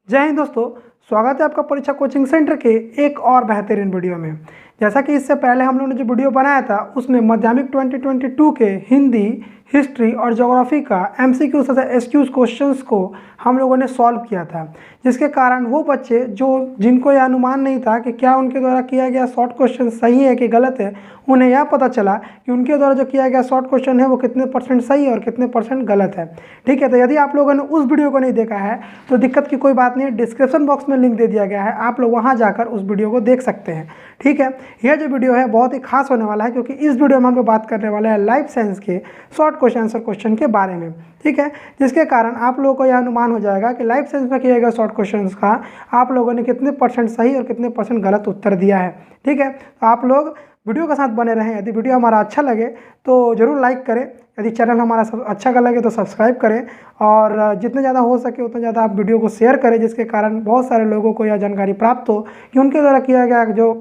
जय हिंद दोस्तों। स्वागत है आपका परीक्षा कोचिंग सेंटर के एक और बेहतरीन वीडियो में। जैसा कि इससे पहले हम लोगों ने जो वीडियो बनाया था उसमें माध्यमिक 2022 के हिंदी, हिस्ट्री और ज्योग्राफी का एमसीक्यू तथा एसक्यूज क्वेश्चंस को हम लोगों ने सॉल्व किया था, जिसके कारण वो बच्चे जिनको यह अनुमान नहीं था कि क्या उनके द्वारा किया गया शॉर्ट क्वेश्चन सही है कि गलत है, उन्हें यह पता चला कि उनके द्वारा जो किया गया शॉर्ट क्वेश्चन है वो कितने परसेंट सही है और कितने परसेंट गलत है। ठीक है, तो यदि आप लोगों ने उस वीडियो को नहीं देखा है तो दिक्कत की कोई बात नहीं, डिस्क्रिप्शन बॉक्स में लिंक दे दिया गया है, आप लोग वहां जाकर उस वीडियो को देख सकते हैं। ठीक है, यह जो वीडियो है बहुत ही खास होने वाला है क्योंकि इस वीडियो में हम लोग बात करने वाले हैं लाइफ साइंस के शॉर्ट क्वेश्चन आंसर क्वेश्चन के बारे में। ठीक है, जिसके कारण आप लोगों को यह अनुमान हो जाएगा कि लाइफ साइंस में किए गए शॉर्ट क्वेश्चन का आप लोगों ने कितने परसेंट सही और कितने परसेंट गलत उत्तर दिया है। ठीक है, तो आप लोग वीडियो के साथ बने रहें। यदि वीडियो हमारा अच्छा लगे तो ज़रूर लाइक करें, यदि चैनल हमारा अच्छा लगे तो सब्सक्राइब करें और जितने ज़्यादा हो सके उतना ज़्यादा आप वीडियो को शेयर करें, जिसके कारण बहुत सारे लोगों को यह जानकारी प्राप्त हो कि उनके द्वारा किया गया जो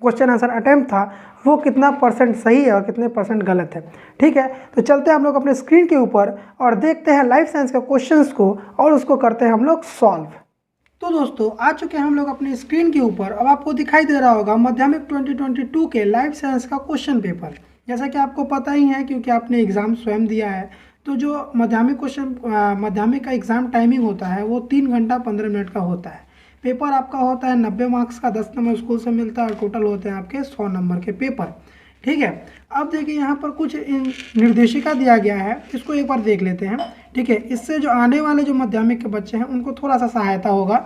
क्वेश्चन आंसर अटेम्प्ट था वो कितना परसेंट सही है और कितने परसेंट गलत है। ठीक है, तो चलते हैं हम लोग अपने स्क्रीन के ऊपर और देखते हैं लाइफ साइंस के क्वेश्चंस को और उसको करते हैं हम लोग सॉल्व। तो दोस्तों आ चुके हैं हम लोग अपनी स्क्रीन के ऊपर। अब आपको दिखाई दे रहा होगा माध्यमिक 2022 के लाइफ साइंस का क्वेश्चन पेपर। जैसा कि आपको पता ही है क्योंकि आपने एग्ज़ाम स्वयं दिया है, तो जो माध्यमिक का एग्ज़ाम टाइमिंग होता है वो 3 घंटा 15 मिनट का होता है। पेपर आपका होता है 90 मार्क्स का, 10 नंबर स्कूल से मिलता है और टोटल होते हैं आपके 100 नंबर के पेपर। ठीक है, अब देखिए यहाँ पर कुछ निर्देशिका दिया गया है, इसको एक बार देख लेते हैं। ठीक है, इससे जो आने वाले जो माध्यमिक के बच्चे हैं उनको थोड़ा सा सहायता होगा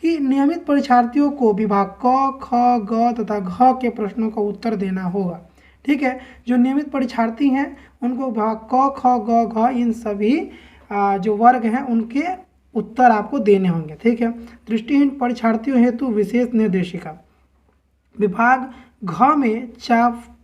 कि नियमित परीक्षार्थियों को विभाग क, ख, ग तथा घ के प्रश्नों का उत्तर देना होगा। ठीक है, जो नियमित परीक्षार्थी हैं उनको विभाग क, ख, ग, घ इन सभी जो वर्ग हैं उनके उत्तर आपको देने होंगे। ठीक है, दृष्टिहीन परीक्षार्थियों हेतु विशेष निर्देशिका। विभाग घ में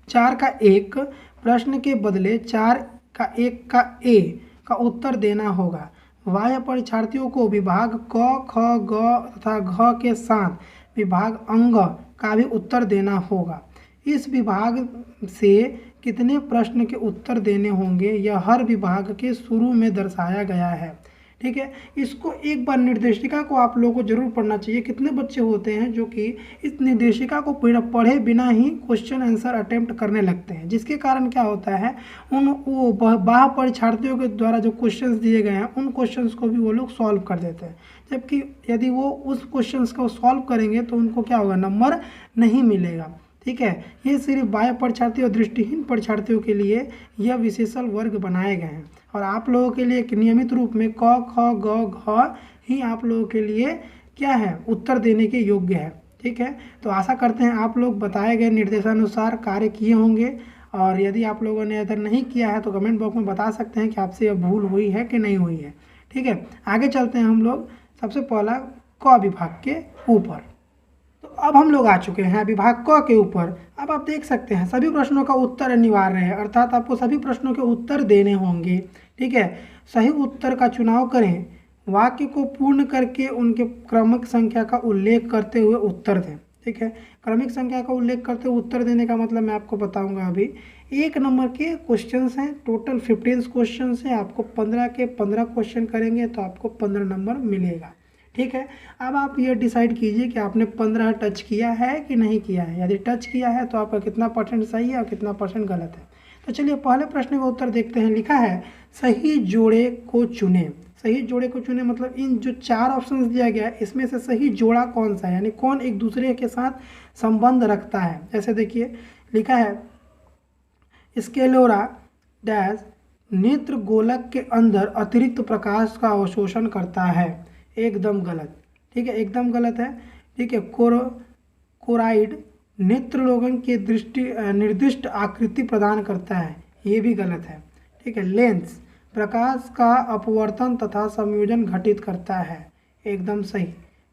4 का 1 प्रश्न के बदले 4 का 1 का ए का उत्तर देना होगा। बाह्य परीक्षार्थियों को विभाग क, ख, ग तथा घ के साथ विभाग अंग का भी उत्तर देना होगा। इस विभाग से कितने प्रश्न के उत्तर देने होंगे यह हर विभाग के शुरू में दर्शाया गया है। ठीक है, इसको एक बार निर्देशिका को आप लोगों को जरूर पढ़ना चाहिए। कितने बच्चे होते हैं जो कि इस निर्देशिका को पढ़े बिना ही क्वेश्चन आंसर अटेम्प्ट करने लगते हैं, जिसके कारण क्या होता है वो बाह्य परीक्षार्थियों के द्वारा जो क्वेश्चंस दिए गए हैं उन क्वेश्चंस को भी वो लोग सॉल्व कर देते हैं, जबकि यदि वो उस क्वेश्चंस को सॉल्व करेंगे तो उनको क्या होगा, नंबर नहीं मिलेगा। ठीक है, ये सिर्फ बाह्य परीक्षार्थी और दृष्टिहीन परीक्षार्थियों के लिए यह विशेषल वर्ग बनाए गए हैं और आप लोगों के लिए नियमित रूप में क, ख, ग, घ ही आप लोगों के लिए क्या है, उत्तर देने के योग्य है। ठीक है, तो आशा करते हैं आप लोग बताए गए निर्देशानुसार कार्य किए होंगे और यदि आप लोगों ने अगर नहीं किया है तो कमेंट बॉक्स में बता सकते हैं कि आपसे यह भूल हुई है कि नहीं हुई है। ठीक है, आगे चलते हैं हम लोग सबसे पहला क विभाग के ऊपर। तो अब हम लोग आ चुके हैं विभाग क के ऊपर। अब आप देख सकते हैं सभी प्रश्नों का उत्तर अनिवार्य है, अर्थात आपको सभी प्रश्नों के उत्तर देने होंगे। ठीक है, सही उत्तर का चुनाव करें, वाक्य को पूर्ण करके उनके क्रमिक संख्या का उल्लेख करते हुए उत्तर दें। ठीक है, क्रमिक संख्या का उल्लेख करते हुए उत्तर देने का मतलब मैं आपको बताऊंगा अभी। 1 नंबर के क्वेश्चंस हैं, टोटल 15 क्वेश्चन हैं, आपको 15 के 15 क्वेश्चन करेंगे तो आपको 15 नंबर मिलेगा। ठीक है, अब आप ये डिसाइड कीजिए कि आपने 15 टच किया है कि नहीं किया है। यदि टच किया है तो आपका कितना परसेंट सही है और कितना परसेंट गलत है। तो चलिए पहले प्रश्न का उत्तर देखते हैं। लिखा है सही जोड़े को चुने। सही जोड़े को चुने मतलब इन जो 4 ऑप्शंस दिया गया है इसमें से सही जोड़ा कौन सा है, यानी कौन एक दूसरे के साथ संबंध रखता है। जैसे देखिए लिखा है स्क्लेरोला डैश नेत्र गोलक के अंदर अतिरिक्त प्रकाश का अवशोषण करता है, एकदम गलत। ठीक है, एकदम गलत है। ठीक है, कोराइड नेत्र लोगन के निर्दिष्ट आकृति प्रदान करता है, ये भी गलत है। ठीक है, लेंस प्रकाश का अपवर्तन तथा संयोजन घटित करता है, एकदम सही।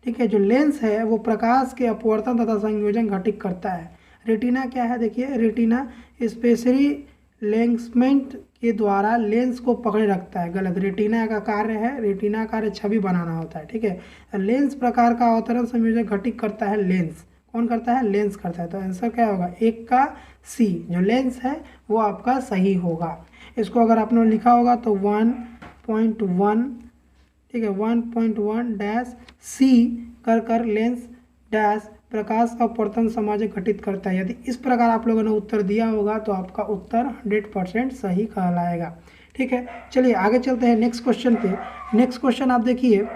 ठीक है, जो लेंस है वो प्रकाश के अपवर्तन तथा संयोजन घटित करता है। रेटिना क्या है, देखिए रेटिना स्पेशली लेंसमेंट के द्वारा लेंस को पकड़े रखता है, गलत। रेटिना का कार्य है, रेटिना कार्य छवि बनाना होता है। ठीक है, लेंस प्रकार का अवतरण संयोजन घटित करता है, लेंस कौन करता है, लेंस करता है। तो आंसर क्या होगा, 1 का सी, जो लेंस है वो आपका सही होगा। इसको अगर आपने लिखा होगा तो 1.1 ठीक है, 1.1 डैश सी कर लेंस डैश प्रकाश का अपवर्तन समाज घटित करता है। यदि इस प्रकार आप लोगों ने उत्तर दिया होगा तो आपका उत्तर 100% सही कहलाएगा। ठीक है, चलिए आगे चलते हैं नेक्स्ट क्वेश्चन पे। नेक्स्ट क्वेश्चन आप देखिए,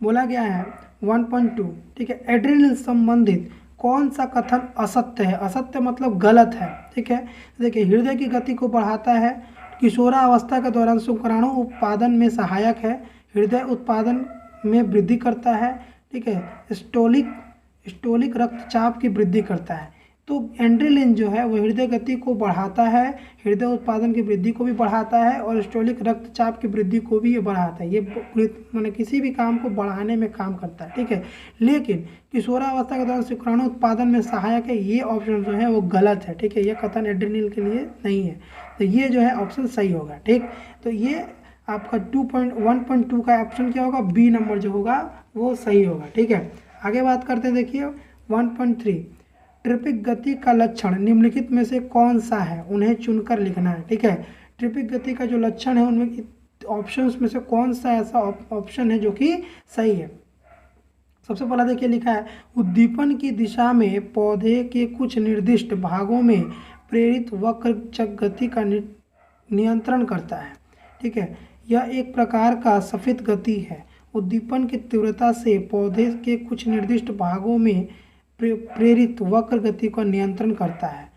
बोला गया है 1.2, ठीक है, एड्रेनलिन संबंधित कौन सा कथन असत्य है? असत्य मतलब गलत है। ठीक है, देखिए हृदय की गति को बढ़ाता है, किशोरावस्था के दौरान शुक्राणु उत्पादन में सहायक है, हृदय उत्पादन में वृद्धि करता है, ठीक है, स्टोलिक रक्तचाप की वृद्धि करता है। तो एड्रेनलिन जो है वो हृदय गति को बढ़ाता है, हृदय उत्पादन की वृद्धि को भी बढ़ाता है और स्टोलिक रक्तचाप की वृद्धि को भी ये बढ़ाता है। ये मैंने किसी भी काम को बढ़ाने में काम करता है। ठीक है, लेकिन किशोरावस्था के दौरान शुक्राणु उत्पादन में सहायक है, ये ऑप्शन जो है वो गलत है। ठीक है, ये कथन एड्रेनलिन के लिए नहीं है, तो ये जो है ऑप्शन सही होगा। ठीक, तो ये आपका 1.2 का ऑप्शन क्या होगा? बी नंबर जो होगा वो सही होगा। ठीक है, आगे बात करते हैं, देखिए 1.3, ट्रिपिक गति का लक्षण निम्नलिखित में से कौन सा है? उन्हें चुनकर लिखना है। ठीक है, ट्रिपिक गति का जो लक्षण है उनमें ऑप्शंस में से कौन सा ऐसा ऑप्शन है जो कि सही है? सबसे पहला देखिए लिखा है, उद्दीपन की दिशा में पौधे के कुछ निर्दिष्ट भागों में प्रेरित वक्र गति का नियंत्रण करता है। ठीक है, यह एक प्रकार का सफेद गति है। उद्दीपन की तीव्रता से पौधे के कुछ निर्दिष्ट भागों में प्रेरित वक्र गति का नियंत्रण करता है,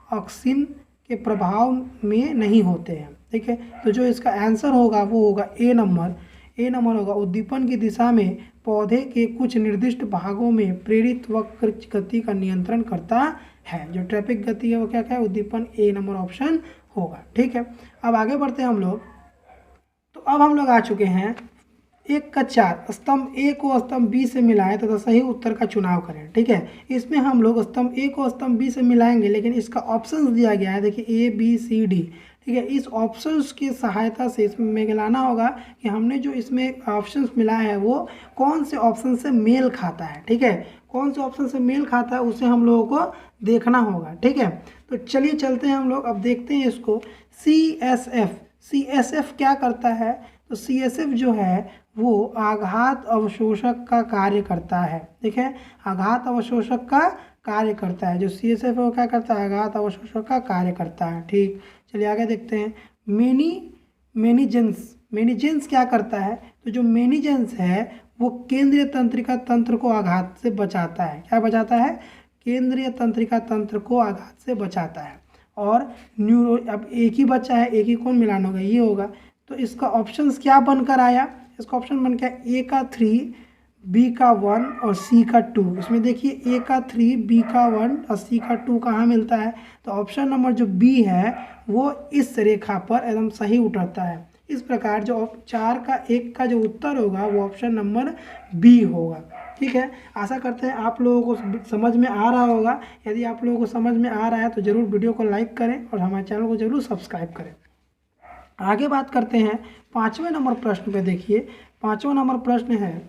ऑक्सिन के प्रभाव में नहीं होते हैं। ठीक है, तो जो इसका आंसर होगा वो होगा ए नंबर होगा, उद्दीपन की दिशा में पौधे के कुछ निर्दिष्ट भागों में प्रेरित वक्र गति का नियंत्रण करता है। जो ट्रैफिक गति है वो क्या क्या है? उद्दीपन, ए नंबर ऑप्शन होगा। ठीक है, अब आगे बढ़ते हैं हम लोग। तो अब हम लोग आ चुके हैं 1 का 4, स्तंभ ए को स्तंभ बी से मिलाएं तथा सही उत्तर का चुनाव करें। ठीक है, इसमें हम लोग स्तंभ ए को स्तंभ बी से मिलाएंगे, लेकिन इसका ऑप्शंस दिया गया है, देखिए ABCD। ठीक है, इस ऑप्शंस की सहायता से इसमें मिलाना होगा कि हमने जो इसमें ऑप्शंस मिला है वो कौन से ऑप्शन से मेल खाता है। ठीक है, कौन से ऑप्शन से मेल खाता है उसे हम लोगों को देखना होगा। ठीक है, तो चलिए चलते हैं हम लोग, अब देखते हैं इसको। CSF क्या करता है? तो CSF जो है वो आघात अवशोषक का कार्य करता है। ठीक है, आघात अवशोषक का कार्य करता है। जो CSF है वो क्या करता है? आघात अवशोषक का कार्य करता है। ठीक, चलिए आगे देखते हैं। मेनिजेंस क्या करता है? तो जो मेनिजेंस है वो केंद्रीय तंत्रिका तंत्र को आघात से बचाता है। क्या बचाता है? केंद्रीय तंत्रिका तंत्र को आघात से बचाता है। और अब एक ही बचा है, एक ही कौन मिलान होगा? ये होगा। तो इसका ऑप्शंस क्या बनकर आया? इसका ऑप्शन बन गया A का 3, B का 1 और C का 2। इसमें देखिए A का 3, B का 1 और C का 2 कहाँ मिलता है? तो ऑप्शन नंबर जो B है वो इस रेखा पर एकदम सही उतरता है। इस प्रकार जो 4 का 1 का जो उत्तर होगा वो ऑप्शन नंबर B होगा। ठीक है, आशा करते हैं आप लोगों को समझ में आ रहा होगा। यदि आप लोगों को समझ में आ रहा है तो ज़रूर वीडियो को लाइक करें और हमारे चैनल को ज़रूर सब्सक्राइब करें। आगे बात करते हैं 5वें नंबर प्रश्न पे। देखिए 5वां नंबर प्रश्न है,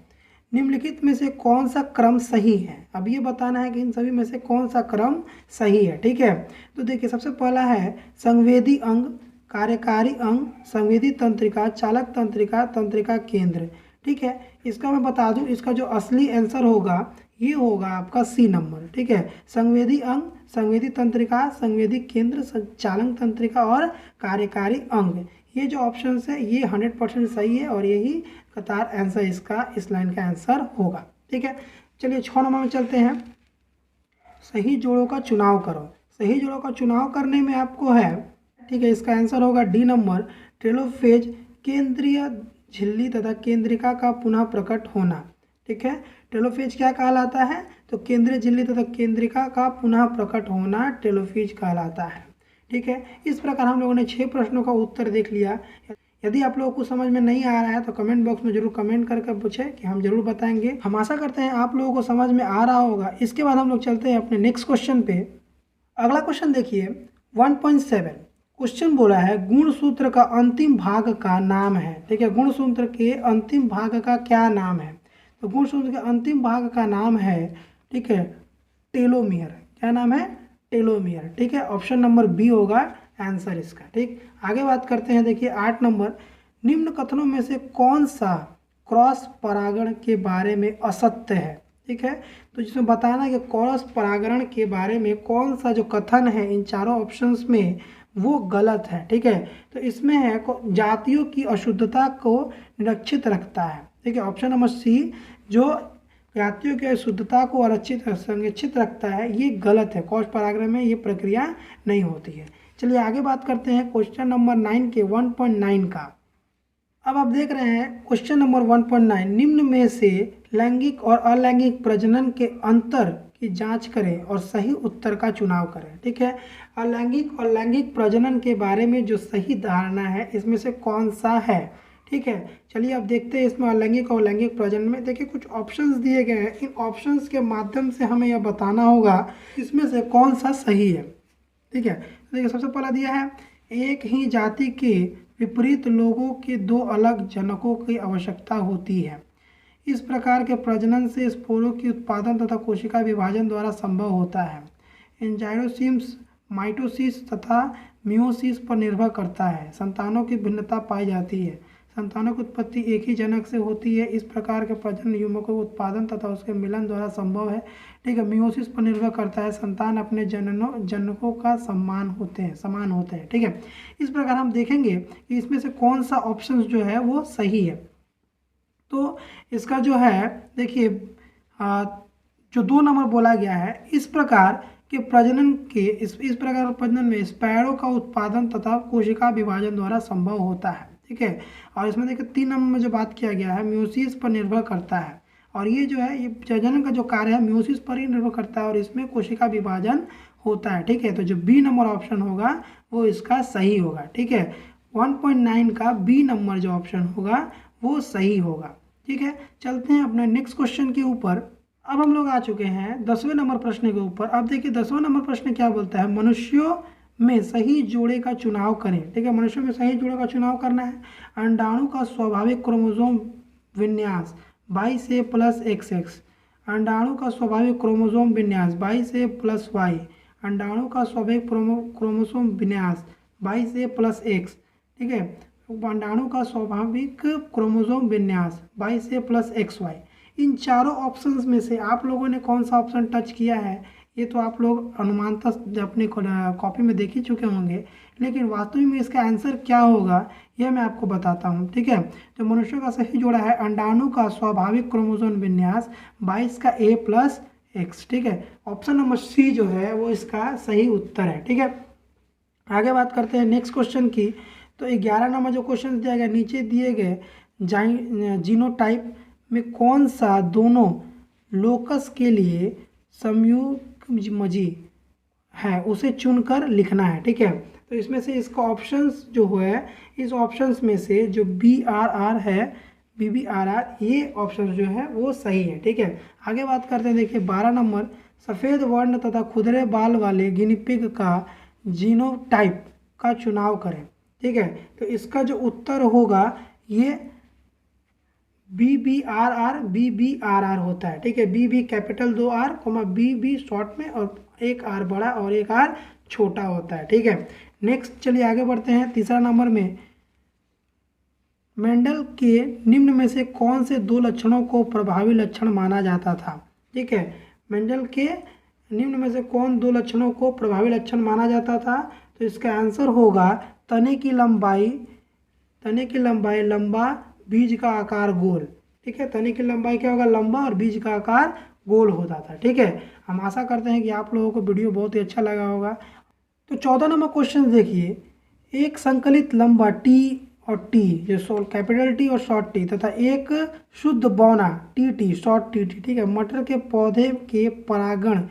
निम्नलिखित में से कौन सा क्रम सही है? अब ये बताना है कि इन सभी में से कौन सा क्रम सही है। ठीक है, तो देखिए सबसे पहला है संवेदी अंग, कार्यकारी अंग, संवेदी तंत्रिका, चालक तंत्रिका, तंत्रिका केंद्र। ठीक है, इसका मैं बता दूं, इसका जो असली आंसर होगा ये होगा आपका C नंबर। ठीक है, संवेदी अंग, संवेदी तंत्रिका, संवेदी केंद्र, चालक तंत्रिका और कार्यकारी अंग, ये जो ऑप्शन है ये 100% सही है और यही कतार आंसर इसका, इस लाइन का आंसर होगा। ठीक है, चलिए 6 नंबर में चलते हैं। सही जोड़ों का चुनाव करो। सही जोड़ों का चुनाव करने में आपको है, ठीक है, इसका आंसर होगा D नंबर, टेलोफेज, केंद्रीय झिल्ली तथा केंद्रिका का पुनः प्रकट होना। ठीक है, टेलोफेज क्या कहलाता है? तो केंद्रीय झिल्ली तथा केंद्रिका का पुनः प्रकट होना टेलोफेज कहलाता है। ठीक है, इस प्रकार हम लोगों ने 6 प्रश्नों का उत्तर देख लिया। यदि आप लोगों को समझ में नहीं आ रहा है तो कमेंट बॉक्स में जरूर कमेंट करके पूछें कि हम जरूर बताएंगे। हम आशा करते हैं आप लोगों को समझ में आ रहा होगा। इसके बाद हम लोग चलते हैं अपने नेक्स्ट क्वेश्चन पे। अगला क्वेश्चन देखिए 1.7, क्वेश्चन बोला है गुणसूत्र का अंतिम भाग का नाम है। ठीक है, गुणसूत्र के अंतिम भाग का क्या नाम है? तो गुणसूत्र के अंतिम भाग का नाम है, ठीक है, टेलोमियर। क्या नाम है? टेलोमियर। ठीक है, ऑप्शन नंबर B होगा आंसर इसका। ठीक, आगे बात करते हैं, देखिए 8 नंबर, निम्न कथनों में से कौन सा क्रॉस परागण के बारे में असत्य है? ठीक है, तो जिसमें बताना है कि क्रॉस परागण के बारे में कौन सा जो कथन है इन चारों ऑप्शंस में वो गलत है। ठीक है, तो इसमें है जातियों की अशुद्धता को निरक्षित रखता है। ठीक है, ऑप्शन नंबर सी जो जातियों की अशुद्धता को आरक्षित संरक्षित रखता है ये गलत है। क्रॉस परागण में ये प्रक्रिया नहीं होती है। चलिए आगे बात करते हैं क्वेश्चन नंबर 9 के 1.9 का। अब आप देख रहे हैं क्वेश्चन नंबर 1.9, निम्न में से लैंगिक और अलैंगिक प्रजनन के अंतर की जांच करें और सही उत्तर का चुनाव करें। ठीक है, अलैंगिक और लैंगिक प्रजनन के बारे में जो सही धारणा है इसमें से कौन सा है? ठीक है, चलिए अब देखते हैं इसमें अलैंगिक और लैंगिक प्रजनन में। देखिए कुछ ऑप्शंस दिए गए हैं, इन ऑप्शंस के माध्यम से हमें यह बताना होगा इसमें से कौन सा सही है। ठीक है, देखिए सबसे पहला दिया है एक ही जाति के विपरीत लोगों के दो अलग जनकों की आवश्यकता होती है। इस प्रकार के प्रजनन से स्पोरों की उत्पादन तथा कोशिका विभाजन द्वारा संभव होता है। एंजाइमोसिस माइटोसिस तथा मियोसिस पर निर्भर करता है। संतानों की भिन्नता पाई जाती है। संतानों की उत्पत्ति एक ही जनक से होती है। इस प्रकार के प्रजनन युग्मकों के उत्पादन तथा उसके मिलन द्वारा संभव है। ठीक है, मियोसिस पर निर्भर करता है। संतान अपने जनकों का समान होते हैं। ठीक है, इस प्रकार हम देखेंगे कि इसमें से कौन सा ऑप्शन जो है वो सही है। तो इसका जो है देखिए जो 2 नंबर बोला गया है, इस प्रकार के प्रजनन के इस प्रकार प्रजनन में स्पैरो का उत्पादन तथा कोशिका विभाजन द्वारा संभव होता है। ठीक है, और इसमें देखिए 3 नंबर में जो बात किया गया है मियोसिस पर निर्भर करता है, और ये जो है ये प्रजनन का जो कार्य है मियोसिस पर ही निर्भर करता है और इसमें कोशिका विभाजन होता है। ठीक है, तो जो बी नंबर ऑप्शन होगा वो इसका सही होगा। ठीक है, 1.9 का बी नंबर जो ऑप्शन होगा वो सही होगा। ठीक है, चलते हैं अपने नेक्स्ट क्वेश्चन के ऊपर। अब हम लोग आ चुके हैं 10वें नंबर प्रश्न के ऊपर। अब देखिए 10वां नंबर प्रश्न क्या बोलता है, मनुष्यों में सही जोड़े का चुनाव करें। ठीक है, मनुष्यों में सही जोड़े का चुनाव करना है। अंडाणु का स्वाभाविक क्रोमोसोम विन्यास 22A + XX। अंडाणु का स्वाभाविक क्रोमोसोम विन्यास 22A + Y। अंडाणु का स्वाभाविक क्रोमोसोम विन्यास 22A + X। ठीक है, अंडाणु का स्वाभाविक क्रोमोसोम विन्यास 22A + XY। इन चारों ऑप्शंस में से आप लोगों ने कौन सा ऑप्शन टच किया है ये तो आप लोग अनुमानतः अपने कॉपी में देख ही चुके होंगे, लेकिन वास्तविक में इसका आंसर क्या होगा यह मैं आपको बताता हूँ। ठीक है, तो मनुष्यों का सही जोड़ा है अंडाणु का स्वाभाविक क्रोमोसोम विन्यास 22 का A + X। ठीक है, ऑप्शन नंबर सी जो है वो इसका सही उत्तर है। ठीक है, आगे बात करते हैं नेक्स्ट क्वेश्चन की। तो 11 नंबर जो क्वेश्चन दिया गया, नीचे दिए गए जीनोटाइप में कौन सा दोनों लोकस के लिए संयुग्मजी है उसे चुनकर लिखना है। ठीक है, तो इसमें से इसका ऑप्शंस जो है इस ऑप्शंस में से जो BRR है BBRR ये ऑप्शन जो है वो सही है। ठीक है, आगे बात करते हैं। देखिए 12 नंबर सफ़ेद वर्ण तथा खुदरे बाल वाले गिनीपिग का जीनोटाइप का चुनाव करें। ठीक है, तो इसका जो उत्तर होगा ये BBRR होता है। ठीक है, BB capital 2 R, BB short में और एक R बड़ा और एक R छोटा होता है। ठीक है, नेक्स्ट चलिए आगे बढ़ते हैं। तीसरा नंबर में मेंडल के निम्न में से कौन से 2 लक्षणों को प्रभावी लक्षण माना जाता था? ठीक है, मेंडल के निम्न में से कौन 2 लक्षणों को प्रभावी लक्षण माना जाता था? तो इसका आंसर होगा तने की लंबाई लंबा, बीज का आकार गोल। ठीक है, तने की लंबाई क्या होगा लंबा और बीज का आकार गोल होता था। ठीक है, हम आशा करते हैं कि आप लोगों को वीडियो बहुत ही अच्छा लगा होगा। तो 14 नंबर क्वेश्चन देखिए, एक संकलित लंबा टी और टी जो कैपिटल टी और शॉर्ट टी तथा एक शुद्ध बौना टी शॉर्ट टी। ठीक है, मटर के पौधे के परागण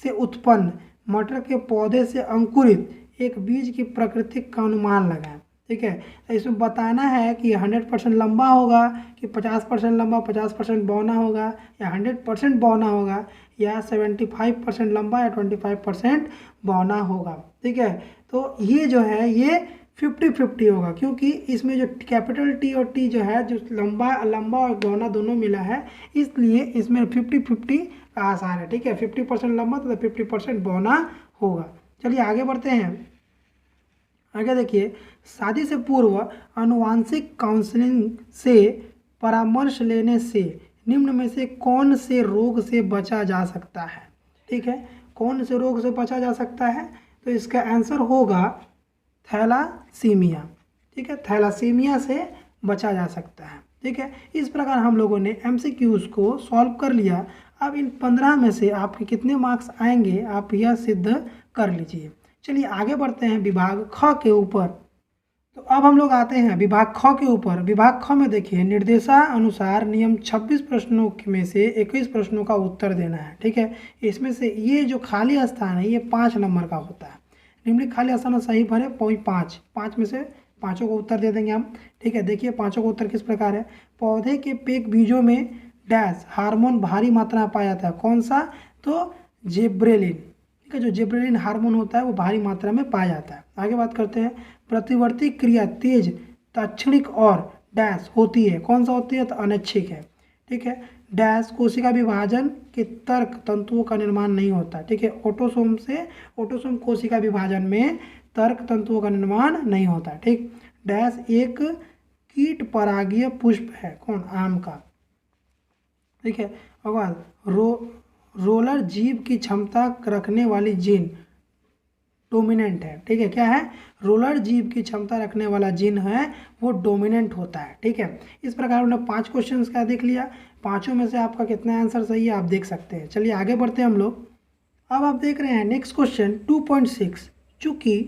से उत्पन्न मटर के पौधे से अंकुरित एक बीज की प्रकृति का अनुमान लगाएं। ठीक है, तो इसमें बताना है कि 100% लंबा होगा कि 50% लंबा 50% बौना होगा या 100% बौना होगा या 75% लंबा या 25% बौना होगा। ठीक है, तो ये जो है ये 50-50 होगा क्योंकि इसमें जो कैपिटल टी और टी जो है जो लंबा और बौना दोनों मिला है, इसलिए इसमें 50-50 का आसार है। ठीक है, 50% लंबा तो 50% बौना होगा। चलिए आगे बढ़ते हैं। आगे देखिए, शादी से पूर्व आनुवांशिक काउंसलिंग से परामर्श लेने से निम्न में से कौन से रोग से बचा जा सकता है। ठीक है, कौन से रोग से बचा जा सकता है, तो इसका आंसर होगा थैलासीमिया। ठीक है, थैलासीमिया से बचा जा सकता है। ठीक है, इस प्रकार हम लोगों ने MCQs को सॉल्व कर लिया। अब इन 15 में से आपके कितने मार्क्स आएंगे आप यह सिद्ध कर लीजिए। चलिए आगे बढ़ते हैं विभाग ख के ऊपर। तो अब हम लोग आते हैं विभाग ख के ऊपर। विभाग ख में देखिए, निर्देशानुसार नियम 26 प्रश्नों में से 21 प्रश्नों का उत्तर देना है। ठीक है, इसमें से ये जो खाली स्थान है ये 5 नंबर का होता है। निम्नलिखित खाली स्थान सही भरे 5 में से 5 को उत्तर दे देंगे हम। ठीक है, देखिए 5 का उत्तर किस प्रकार है। पौधे के पेक बीजों में डैश हार्मोन भारी मात्रा में पाया जाता है। कौन सा, तो जिब्रेलिन। ठीक है, जो जिब्रेलिन हार्मोन होता है वो भारी मात्रा में पाया जाता है। आगे बात करते हैं, प्रतिवर्ती क्रिया तेज ताक्षणिक और डैश होती है। कौन सा होती है, तो अनैच्छिक है। ठीक है, डैश कोशिका विभाजन के तर्क तंतुओं का निर्माण नहीं होता। ठीक है, ऑटोसोम कोशिका विभाजन में तर्क तंतुओं का निर्माण नहीं होता। ठीक, डैश एक कीट परागीय पुष्प है। कौन, आम का। ठीक है, और रोलर जीव की क्षमता रखने वाली जीन डोमिनेंट है। ठीक है, क्या है, रोलर जीव की क्षमता रखने वाला जीन है वो डोमिनेंट होता है। ठीक है, इस प्रकार उन्होंने 5 क्वेश्चन का देख लिया। 5 में से आपका कितना आंसर सही है आप देख सकते हैं। चलिए आगे बढ़ते हैं हम लोग। अब आप देख रहे हैं नेक्स्ट क्वेश्चन 2.6। चूंकि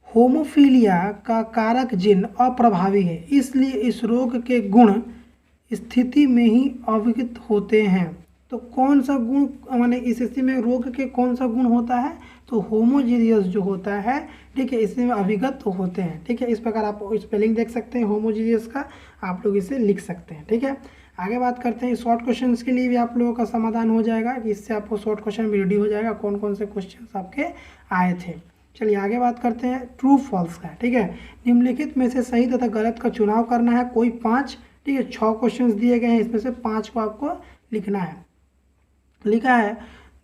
होमोफीलिया का कारक जीन अप्रभावी है इसलिए इस रोग के गुण स्थिति में ही अवगत होते हैं। तो कौन सा गुण, माने इस स्थिति में रोग के कौन सा गुण होता है, तो होमोजीनियस जो होता है। ठीक है, इसमें अभिगत होते हैं। ठीक है, इस प्रकार आप स्पेलिंग देख सकते हैं होमोजीनियस का, आप लोग इसे लिख सकते हैं। ठीक है, आगे बात करते हैं शॉर्ट क्वेश्चंस के लिए भी आप लोगों का समाधान हो जाएगा कि इससे आपको शॉर्ट क्वेश्चन भी रेडी हो जाएगा कौन कौन से क्वेश्चन आपके आए थे। चलिए आगे बात करते हैं ट्रू फॉल्स का। ठीक है, निम्नलिखित में से सही तथा गलत का चुनाव करना है। कोई 5, ठीक है, 6 क्वेश्चन दिए गए हैं, इसमें से 5 को आपको लिखना है। लिखा है,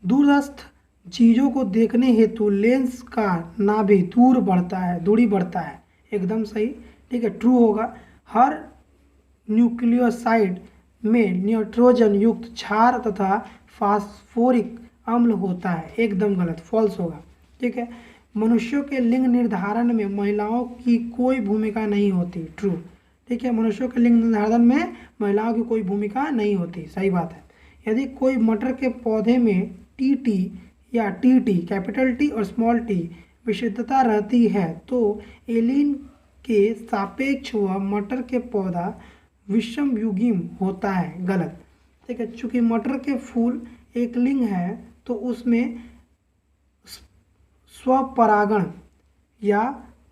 दूरस्थ चीज़ों को देखने हेतु लेंस का नाभि दूरी बढ़ता है। एकदम सही। ठीक है, ट्रू होगा। हर न्यूक्लियोसाइड में नाइट्रोजन युक्त क्षार तथा फास्फोरिक अम्ल होता है। एकदम गलत, फॉल्स होगा। ठीक है, मनुष्यों के लिंग निर्धारण में महिलाओं की कोई भूमिका नहीं होती। ट्रू। ठीक है, मनुष्यों के लिंग निर्धारण में महिलाओं की कोई भूमिका नहीं होती। सही बात है। यदि कोई मटर के पौधे में TT या TT, कैपिटल T और स्मॉल t विशुद्धता रहती है तो एलिन के सापेक्ष वह मटर के पौधा विषम युग्म होता है। गलत। ठीक है, चूँकि मटर के फूल एक लिंग है तो उसमें स्वपरागण या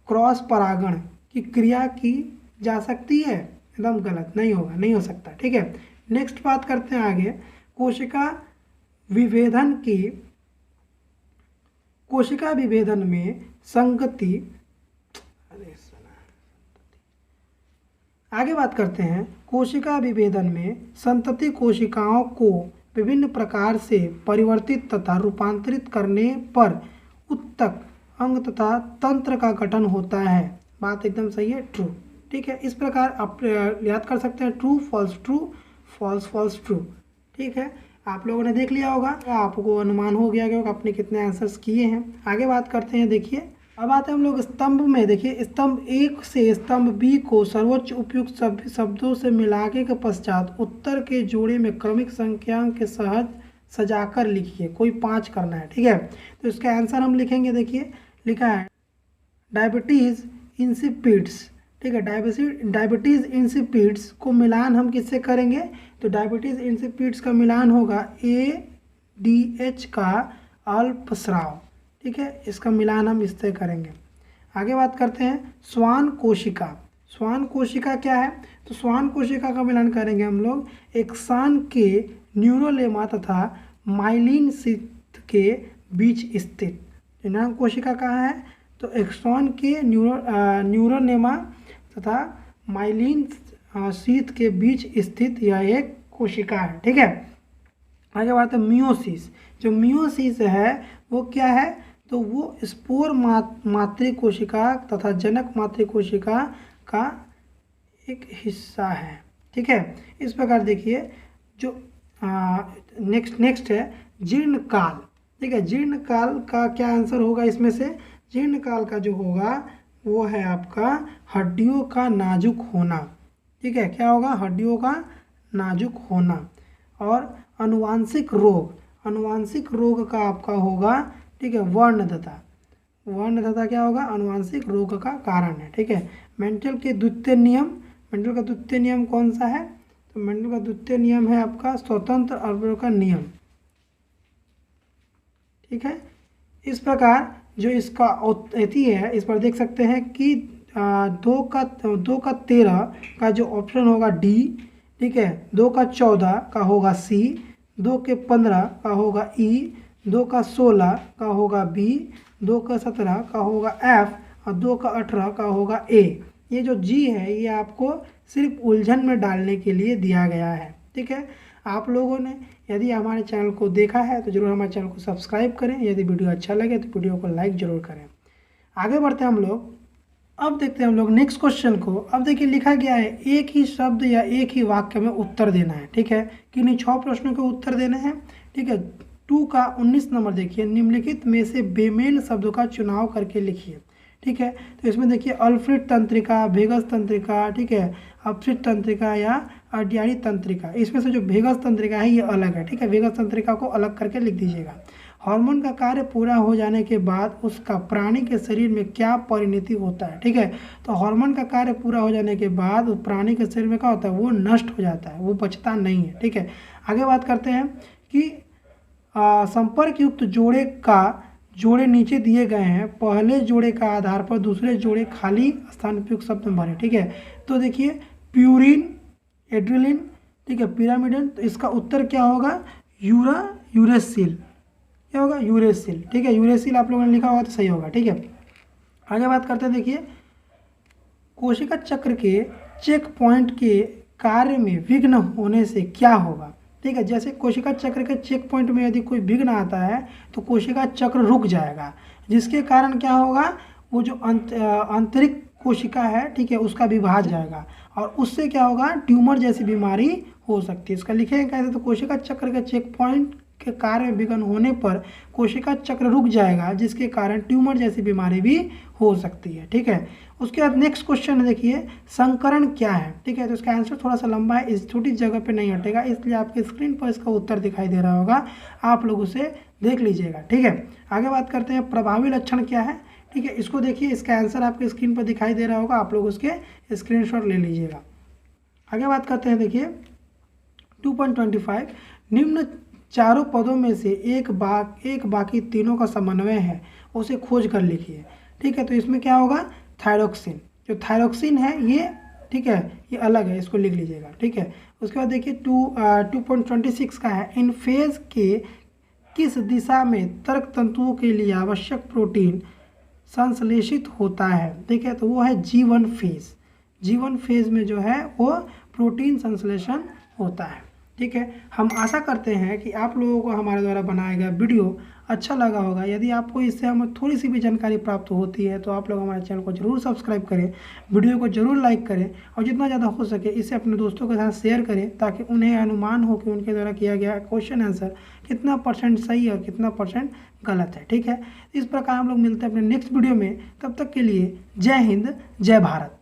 क्रॉस परागण की क्रिया की जा सकती है। एकदम गलत, नहीं होगा, नहीं हो सकता। ठीक है, नेक्स्ट बात करते हैं आगे। कोशिका विभेदन में संगति, आगे बात करते हैं। कोशिका विभेदन में संतति कोशिकाओं को विभिन्न प्रकार से परिवर्तित तथा रूपांतरित करने पर उत्तक अंग तथा तंत्र का गठन होता है। बात एकदम सही है, ट्रू। ठीक है, इस प्रकार आप याद कर सकते हैं true false true, false false true. ठीक है, आप लोगों ने देख लिया होगा, आपको अनुमान हो गया कि आपने कितने आंसर्स किए हैं। आगे बात करते हैं। देखिए अब आते हैं हम लोग स्तंभ में। देखिए स्तंभ 1 से स्तंभ B को सर्वोच्च उपयुक्त सभी शब्दों से मिलाने के पश्चात उत्तर के जोड़े में क्रमिक संख्या के सहज सजाकर लिखिए। कोई 5 करना है। ठीक है, तो इसका आंसर हम लिखेंगे। देखिए लिखा है डायबिटीज़ इंसिपिड्स। ठीक है, डायबिटीज़ इंसिपिड्स को मिलान हम किससे करेंगे, तो डायबिटीज़ इंसिपिड्स का मिलान होगा ADH का अल्पस्राव। ठीक है, इसका मिलान हम इससे करेंगे। आगे बात करते हैं श्वान कोशिका। श्वान कोशिका क्या है, तो श्वान कोशिका का मिलान करेंगे हम लोग एक्सान के न्यूरोलेमा तथा माइलिन शीथ के बीच स्थित। जनांग कोशिका कहाँ है, तो एक्सॉन के न्यूरोनेमा तथा माइलिन शीथ के बीच स्थित यह एक कोशिका है। ठीक है, आगे बात है मियोसिस। जो मियोसिस है वो क्या है, तो वो स्पोर मातृ कोशिका तथा जनक मातृ कोशिका का एक हिस्सा है। ठीक है, इस प्रकार देखिए जो नेक्स्ट है जीर्ण काल। ठीक है, जीर्ण काल का क्या आंसर होगा इसमें से? जीर्ण काल का जो होगा वो है आपका हड्डियों का नाजुक होना। ठीक है, क्या होगा? हड्डियों का नाजुक होना। और अनुवांशिक रोग का आपका होगा, ठीक है, वर्णतता। वर्णतता क्या होगा? अनुवांशिक रोग का कारण है। ठीक है, मेंडल का द्वितीय नियम कौन सा है? तो मेंडल का द्वितीय नियम है आपका स्वतंत्र अवयव का नियम। ठीक है, इस प्रकार जो इसका अति है, इस पर देख सकते हैं कि 2 का 13 का जो ऑप्शन होगा डी। ठीक है, 2 का 14 का होगा सी, 2 के 15 का होगा ई, 2 का 16 का होगा बी, 2 का 17 का होगा एफ और 2 का 18 का होगा ए। ये जो जी है ये आपको सिर्फ उलझन में डालने के लिए दिया गया है। ठीक है, आप लोगों ने यदि हमारे चैनल को देखा है तो जरूर हमारे चैनल को सब्सक्राइब करें। यदि वीडियो अच्छा लगे तो वीडियो को लाइक जरूर करें। आगे बढ़ते हैं हम लोग। अब देखते हैं हम लोग नेक्स्ट क्वेश्चन को। अब देखिए लिखा गया है एक ही शब्द या एक ही वाक्य में उत्तर देना है। ठीक है, किन्हीं 6 प्रश्नों के उत्तर देने हैं। ठीक है, 2 का 19 नंबर देखिए, निम्नलिखित में से बेमेल शब्दों का चुनाव करके लिखिए। ठीक है, तो इसमें देखिए अल्फ्रेड तंत्रिका, वेगस तंत्रिका, ठीक है, अपसिट तंत्रिका या अर्डियानी तंत्रिका। इसमें से जो वेगस तंत्रिका है ये अलग है। ठीक है, वेगस तंत्रिका को अलग करके लिख दीजिएगा। हार्मोन का कार्य पूरा हो जाने के बाद उसका प्राणी के शरीर में क्या परिणति होता है? ठीक है, तो हार्मोन का कार्य पूरा हो जाने के बाद उस प्राणी के शरीर में क्या होता है? वो नष्ट हो जाता है, वो बचता नहीं है। ठीक है, आगे बात करते हैं कि संपर्क युक्त जोड़े नीचे दिए गए हैं। पहले जोड़े का आधार पर दूसरे जोड़े खाली स्थान उपयुक्त शब्द में भरें। ठीक है, तो देखिए प्यूरिन, एड्रेलिन, ठीक है, पिरामिडन। तो इसका उत्तर क्या होगा? यूरेसिल। क्या होगा? यूरेसिल। ठीक है, यूरेसिल आप लोगों ने लिखा होगा तो सही होगा। ठीक है, आगे बात करते हैं। देखिए कोशिका चक्र के चेक पॉइंट के कार्य में विघ्न होने से क्या होगा? ठीक है, जैसे कोशिका चक्र के चेक पॉइंट में यदि कोई विघ्न आता है तो कोशिका चक्र रुक जाएगा, जिसके कारण क्या होगा? वो जो आंतरिक कोशिका है, ठीक है, उसका विभाजन जाएगा और उससे क्या होगा? ट्यूमर जैसी बीमारी हो सकती है। इसका लिखेंगे कैसे? तो कोशिका चक्र के चेक पॉइंट के कार्य में विघ्न होने पर कोशिका चक्र रुक जाएगा, जिसके कारण ट्यूमर जैसी बीमारी भी हो सकती है। ठीक है, उसके बाद नेक्स्ट क्वेश्चन देखिए संकरण क्या है? ठीक है, तो इसका आंसर थोड़ा सा लंबा है, इस छोटी जगह पे नहीं हटेगा, इसलिए आपके स्क्रीन पर इसका उत्तर दिखाई दे रहा होगा, आप लोग उसे देख लीजिएगा। ठीक है, आगे बात करते हैं प्रभावी लक्षण क्या है? ठीक है, इसको देखिए, इसका आंसर आपके स्क्रीन पर दिखाई दे रहा होगा, आप लोग उसके स्क्रीनशॉट ले लीजिएगा। आगे बात करते हैं। देखिए 2.25 निम्न चारों पदों में से एक बाकी तीनों का समन्वय है, उसे खोज कर लिखिए। ठीक है, तो इसमें क्या होगा? थायरोक्सिन। जो थायरोक्सिन है ये, ठीक है, ये अलग है, इसको लिख लीजिएगा। ठीक है, उसके बाद देखिए 2.26 का है इन फेज के किस दिशा में तर्क तंतुओं के लिए आवश्यक प्रोटीन संश्लेषित होता है? ठीक है, तो वो है G1 फेज। G1 फेज में जो है वो प्रोटीन संश्लेषण होता है। ठीक है, हम आशा करते हैं कि आप लोगों को हमारे द्वारा बनाया गया वीडियो अच्छा लगा होगा। यदि आपको इससे हमें थोड़ी सी भी जानकारी प्राप्त होती है तो आप लोग हमारे चैनल को जरूर सब्सक्राइब करें, वीडियो को जरूर लाइक करें और जितना ज़्यादा हो सके इसे अपने दोस्तों के साथ शेयर करें, ताकि उन्हें अनुमान हो कि उनके द्वारा किया गया क्वेश्चन आंसर कितना % सही और कितना % गलत है। ठीक है, इस प्रकार हम लोग मिलते हैं अपने नेक्स्ट वीडियो में। तब तक के लिए जय हिंद, जय भारत।